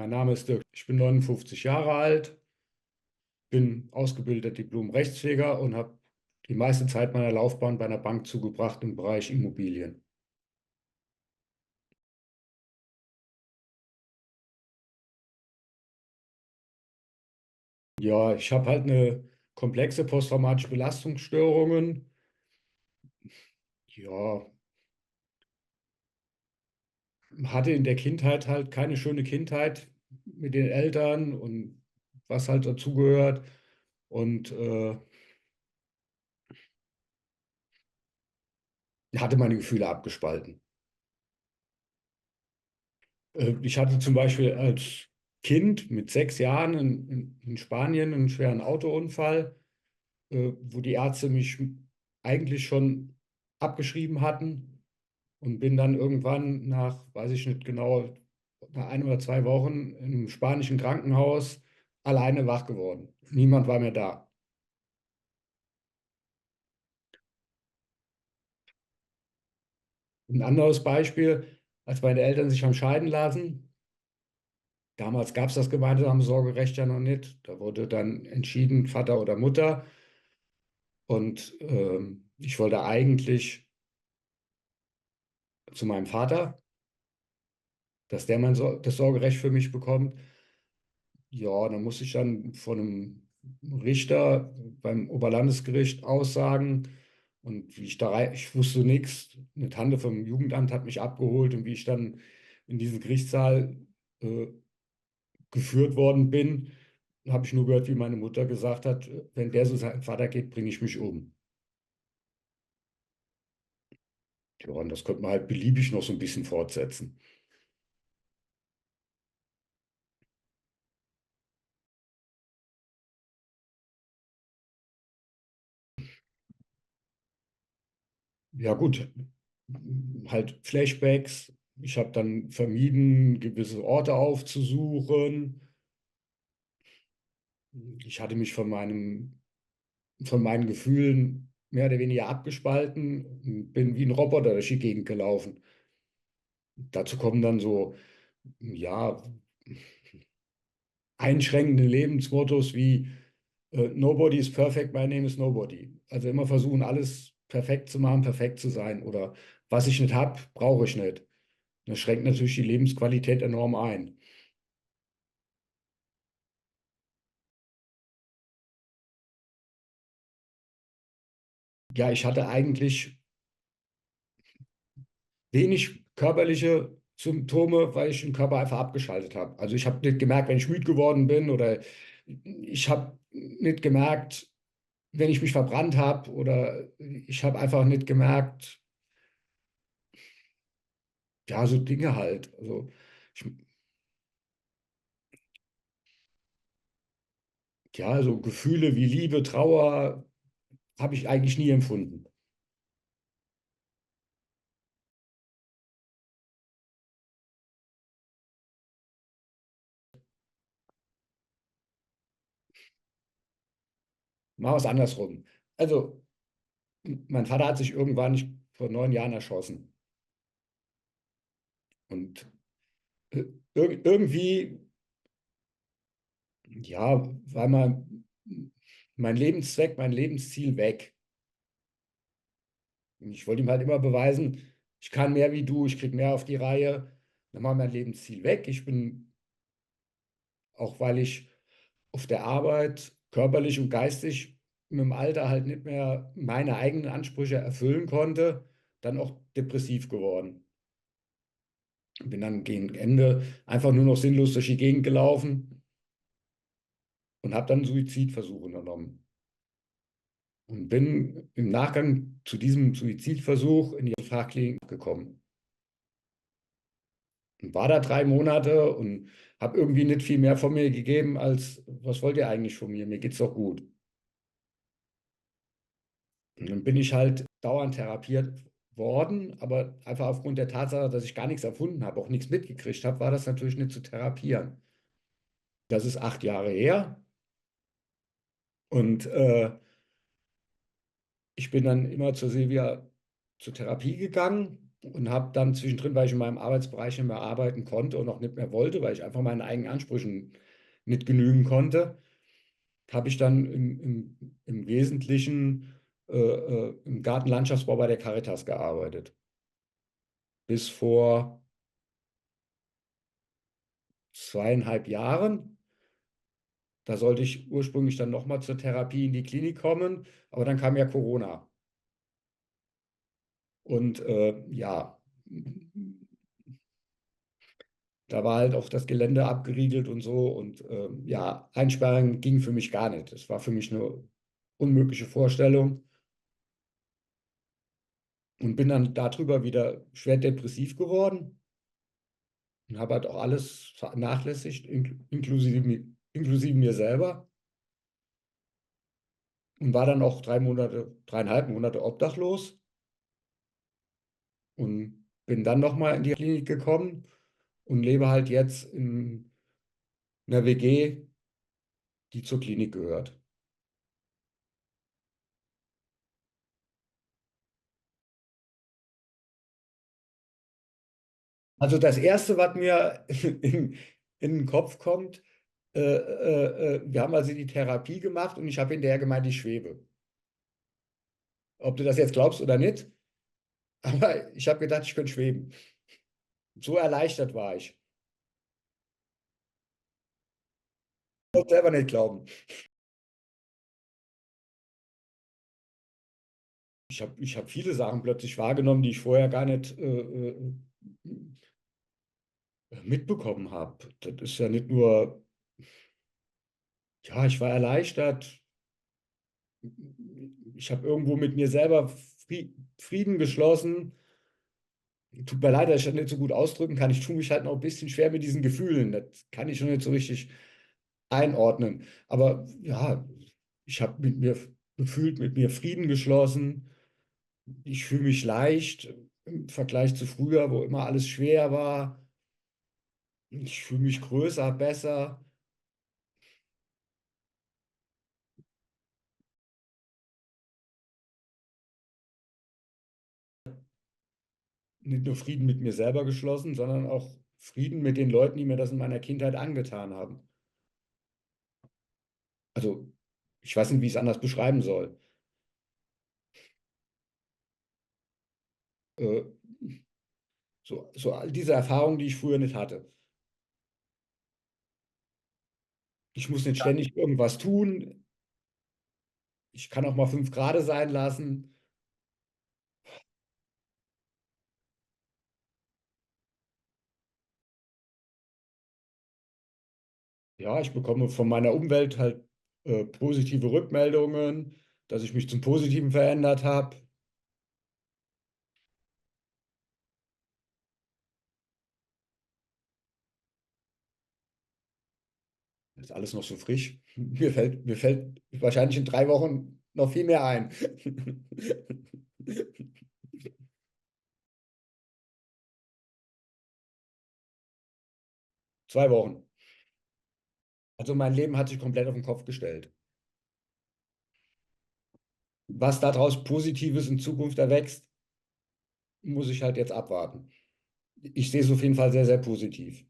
Mein Name ist Dirk. Ich bin 59 Jahre alt, bin ausgebildeter Diplom-Rechtspfleger und habe die meiste Zeit meiner Laufbahn bei einer Bank zugebracht im Bereich Immobilien. Ja, ich habe halt eine komplexe posttraumatische Belastungsstörungen. Ja, hatte in der Kindheit halt keine schöne Kindheit mit den Eltern und was halt dazugehört. Und hatte meine Gefühle abgespalten. Ich hatte zum Beispiel als Kind mit 6 Jahren in Spanien einen schweren Autounfall, wo die Ärzte mich eigentlich schon abgeschrieben hatten und bin dann irgendwann nach, weiß ich nicht genau, nach 1 oder 2 Wochen in einem spanischen Krankenhaus alleine wach geworden. Niemand war mehr da. Ein anderes Beispiel, als meine Eltern sich haben scheiden lassen. Damals gab es das gemeinsame Sorgerecht ja noch nicht. Da wurde dann entschieden, Vater oder Mutter. Und ich wollte eigentlich zu meinem Vater, dass der das Sorgerecht für mich bekommt. Ja, dann musste ich dann von einem Richter beim Oberlandesgericht aussagen. Und wie ich da rein, ich wusste nichts. Eine Tante vom Jugendamt hat mich abgeholt und wie ich dann in diesen Gerichtssaal äh, geführt worden bin, habe ich nur gehört, wie meine Mutter gesagt hat, wenn der so seinen Vater geht, bringe ich mich um. Ja, und das könnte man halt beliebig noch so ein bisschen fortsetzen. Ja gut, halt Flashbacks. Ich habe dann vermieden, gewisse Orte aufzusuchen. Ich hatte mich von meinen Gefühlen mehr oder weniger abgespalten und bin wie ein Roboter durch die Gegend gelaufen. Dazu kommen dann so, ja, einschränkende Lebensmottos wie Nobody is perfect, my name is nobody. Also immer versuchen, alles perfekt zu machen, perfekt zu sein. Oder was ich nicht habe, brauche ich nicht. Das schränkt natürlich die Lebensqualität enorm ein. Ja, ich hatte eigentlich wenig körperliche Symptome, weil ich den Körper einfach abgeschaltet habe. Also ich habe nicht gemerkt, wenn ich müde geworden bin oder ich habe nicht gemerkt, wenn ich mich verbrannt habe oder ich habe einfach nicht gemerkt, ja, so Dinge halt. Also ich, ja, so Gefühle wie Liebe, Trauer habe ich eigentlich nie empfunden. Machen wir es andersrum. Also mein Vater hat sich irgendwann vor 9 Jahren erschossen. Und irgendwie, ja, war mein Lebenszweck, mein Lebensziel weg. Und ich wollte ihm halt immer beweisen, ich kann mehr wie du, ich krieg mehr auf die Reihe. Dann war mein Lebensziel weg. Ich bin, auch weil ich auf der Arbeit körperlich und geistig mit dem Alter halt nicht mehr meine eigenen Ansprüche erfüllen konnte, dann auch depressiv geworden. Bin dann gegen Ende einfach nur noch sinnlos durch die Gegend gelaufen und habe dann Suizidversuche unternommen. Und bin im Nachgang zu diesem Suizidversuch in die Fachklinik gekommen. Und war da 3 Monate und habe irgendwie nicht viel mehr von mir gegeben, als, was wollt ihr eigentlich von mir? Mir geht's doch gut. Und dann bin ich halt dauernd therapiert worden, aber einfach aufgrund der Tatsache, dass ich gar nichts erfunden habe, auch nichts mitgekriegt habe, war das natürlich nicht zu therapieren. Das ist 8 Jahre her und ich bin dann immer zur Silvia zur Therapie gegangen. und habe dann zwischendrin, weil ich in meinem Arbeitsbereich nicht mehr arbeiten konnte und auch nicht mehr wollte, weil ich einfach meinen eigenen Ansprüchen nicht genügen konnte, habe ich dann im Wesentlichen im Gartenlandschaftsbau bei der Caritas gearbeitet. Bis vor 2,5 Jahren. Da sollte ich ursprünglich dann nochmal zur Therapie in die Klinik kommen, aber dann kam ja Corona. Und ja, da war halt auch das Gelände abgeriegelt und so. Und ja, Einsperren ging für mich gar nicht. Das war für mich eine unmögliche Vorstellung und bin dann darüber wieder schwer depressiv geworden und habe halt auch alles vernachlässigt, inklusive mir selber. Und war dann auch 3 Monate, 3,5 Monate obdachlos und bin dann nochmal in die Klinik gekommen und lebe halt jetzt in einer WG, die zur Klinik gehört. Also das Erste, was mir in den Kopf kommt, wir haben also die Therapie gemacht und ich habe hinterher gemeint, ich schwebe. Ob du das jetzt glaubst oder nicht, aber ich habe gedacht, ich könnte schweben. So erleichtert war ich. Ich konnte selber nicht glauben. Ich hab viele Sachen plötzlich wahrgenommen, die ich vorher gar nicht mitbekommen habe. Das ist ja nicht nur, ja, ich war erleichtert. Ich habe irgendwo mit mir selber Frieden geschlossen. Tut mir leid, dass ich das nicht so gut ausdrücken kann. Ich tue mich halt noch ein bisschen schwer mit diesen Gefühlen. Das kann ich schon nicht so richtig einordnen. Aber ja, ich habe mit mir gefühlt, mit mir Frieden geschlossen. Ich fühle mich leicht im Vergleich zu früher, wo immer alles schwer war. Ich fühle mich größer, besser. Nicht nur Frieden mit mir selber geschlossen, sondern auch Frieden mit den Leuten, die mir das in meiner Kindheit angetan haben. Also, ich weiß nicht, wie ich es anders beschreiben soll. Äh, so all diese Erfahrungen, die ich früher nicht hatte. Ich muss nicht ständig irgendwas tun. Ich kann auch mal 5 Grad sein lassen. Ja, ich bekomme von meiner Umwelt halt positive Rückmeldungen, dass ich mich zum Positiven verändert habe. Das ist alles noch so frisch. Mir fällt wahrscheinlich in 3 Wochen noch viel mehr ein. 2 Wochen. Also mein Leben hat sich komplett auf den Kopf gestellt. Was daraus Positives in Zukunft erwächst, muss ich halt jetzt abwarten. Ich sehe es auf jeden Fall sehr, sehr positiv.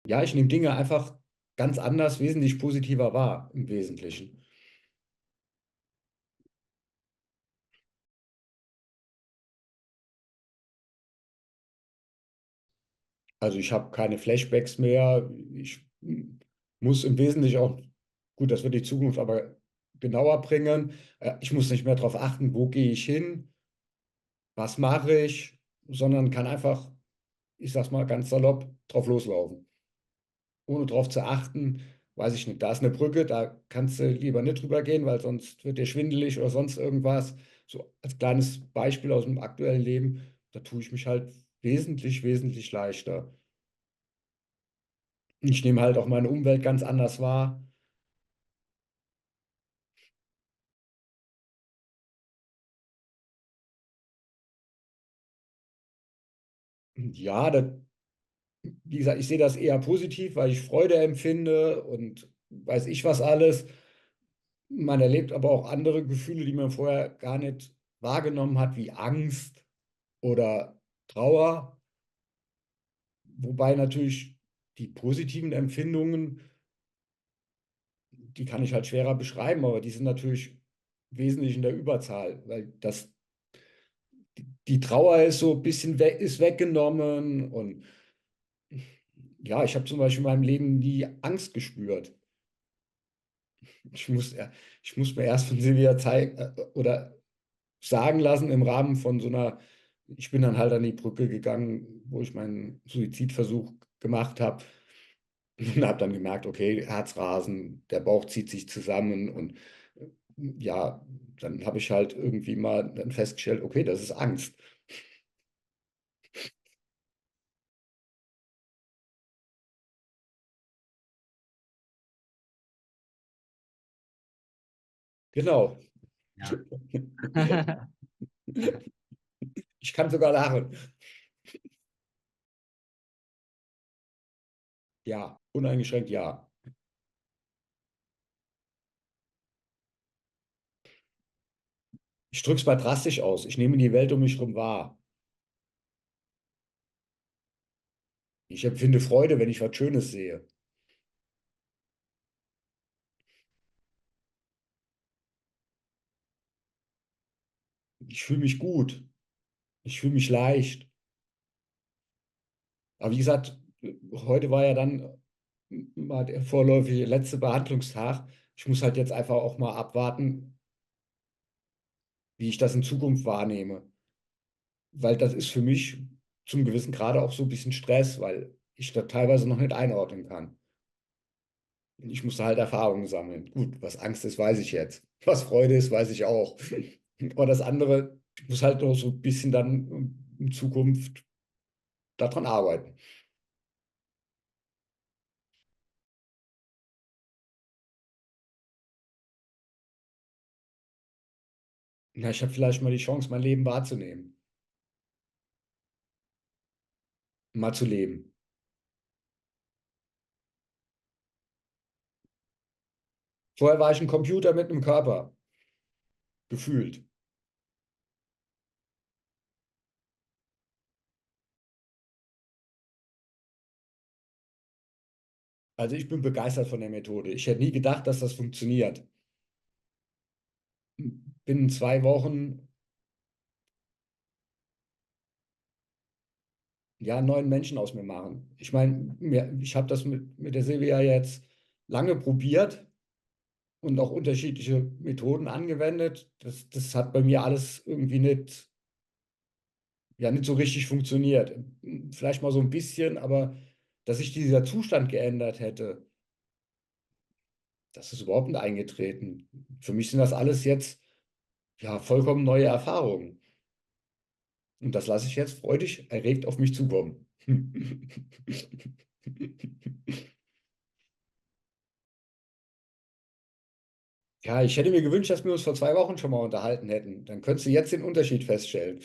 Ja, ich nehme Dinge einfach ganz anders, wesentlich positiver wahr im Wesentlichen. Also ich habe keine Flashbacks mehr. Ich muss im Wesentlichen auch, gut, das wird die Zukunft aber genauer bringen. Ich muss nicht mehr darauf achten, wo gehe ich hin, was mache ich, sondern kann einfach, ich sag's mal ganz salopp, drauf loslaufen. Ohne darauf zu achten, weiß ich nicht, da ist eine Brücke, da kannst du lieber nicht drüber gehen, weil sonst wird dir schwindelig oder sonst irgendwas. So als kleines Beispiel aus dem aktuellen Leben, da tue ich mich halt wesentlich, wesentlich leichter. Ich nehme halt auch meine Umwelt ganz anders wahr. Ja, das, wie gesagt, ich sehe das eher positiv, weil ich Freude empfinde und weiß ich was alles. man erlebt aber auch andere Gefühle, die man vorher gar nicht wahrgenommen hat, wie Angst oder Trauer. Wobei natürlich die positiven Empfindungen, die kann ich halt schwerer beschreiben, aber die sind natürlich wesentlich in der Überzahl, weil die Trauer ist so ein bisschen weg, ist weggenommen und ja, ich habe zum Beispiel in meinem Leben nie Angst gespürt. Ich muss, ich muss mir erst von Silvia zeigen oder sagen lassen im Rahmen von so einer, ich bin dann halt an die Brücke gegangen, wo ich meinen Suizidversuch gemacht habe und habe dann gemerkt, okay, Herzrasen, der Bauch zieht sich zusammen und ja, dann habe ich halt irgendwie mal dann festgestellt, okay, das ist Angst. Genau. Ja. Ich kann sogar lachen. Ja, uneingeschränkt ja. Ich drücke es mal drastisch aus. Ich nehme die Welt um mich herum wahr. Ich empfinde Freude, wenn ich was Schönes sehe. Ich fühle mich gut. Ich fühle mich leicht. Aber wie gesagt, heute war ja dann mal der vorläufige letzte Behandlungstag. Ich muss halt jetzt einfach auch mal abwarten, wie ich das in Zukunft wahrnehme. Weil das ist für mich zum gewissen Grade auch so ein bisschen Stress, weil ich das teilweise noch nicht einordnen kann. Ich musste halt Erfahrungen sammeln. Gut, was Angst ist, weiß ich jetzt. Was Freude ist, weiß ich auch. Aber das andere, ich muss halt noch so ein bisschen dann in Zukunft daran arbeiten. Na, ich habe vielleicht mal die Chance, mein Leben wahrzunehmen, mal zu leben. Vorher war ich ein Computer mit einem Körper, gefühlt. Also ich bin begeistert von der Methode. Ich hätte nie gedacht, dass das funktioniert. Binnen 2 Wochen, ja, 9 Menschen aus mir machen. Ich meine, ich habe das mit der Silvia jetzt lange probiert und auch unterschiedliche Methoden angewendet. Das hat bei mir alles irgendwie nicht, ja, nicht so richtig funktioniert. Vielleicht mal so ein bisschen, aber dass sich dieser Zustand geändert hätte, das ist überhaupt nicht eingetreten. Für mich sind das alles jetzt ja vollkommen neue Erfahrungen. Und das lasse ich jetzt freudig erregt auf mich zukommen. Ja, ich hätte mir gewünscht, dass wir uns vor 2 Wochen schon mal unterhalten hätten. Dann könntest du jetzt den Unterschied feststellen.